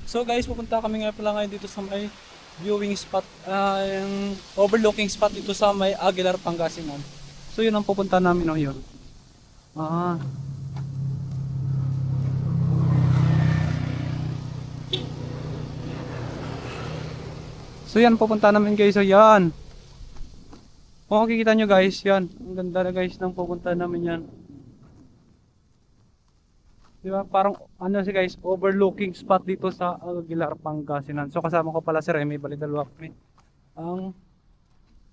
So guys, pupunta kami nga pala ngayon dito sa may viewing spot, yung overlooking spot dito sa may Aguilar, Pangasinan. So yun ang pupunta namin oh, yun. Ah. So yan pupunta namin guys, so yan. Kung makikita nyo guys, yan. Ang ganda na guys ng pupunta namin yan. Diba? Parang ano si guys, overlooking spot dito sa Aguilar, Pangasinan. So kasama ko pala si Remy Balidalwakmi ang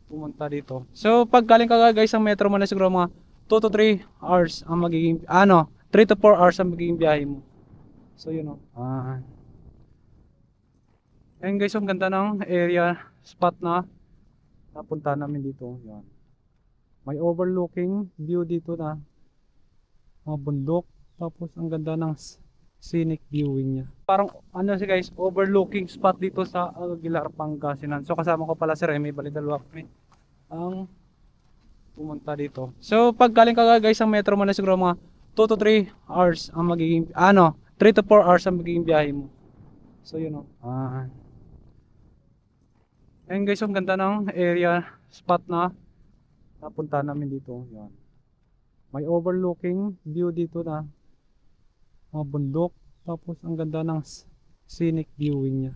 pumunta dito. So pag galing ka guys ang metro mo na siguro mga 2 to 3 hours ang magiging 3 to 4 hours ang magiging biyahe mo. So yun o. Ayun guys, ang ganda ng area spot na napunta namin dito. Yan. May overlooking view dito na mga bundok. Tapos ang ganda ng scenic viewing niya. Parang ano si guys, overlooking spot dito sa Aguilar, Pangasinan. So kasama ko pala si Remy Balidalwakmi ang pumunta dito. So pag galing ka guys ang metro mo na siguro mga 2 to 3 hours ang magiging 3 to 4 hours ang magiging biyahe mo. So yun o. Ayun guys, ang ganda ng area spot na napunta namin dito. Yan. May overlooking view dito na mga bundok. Tapos ang ganda ng scenic viewing niya.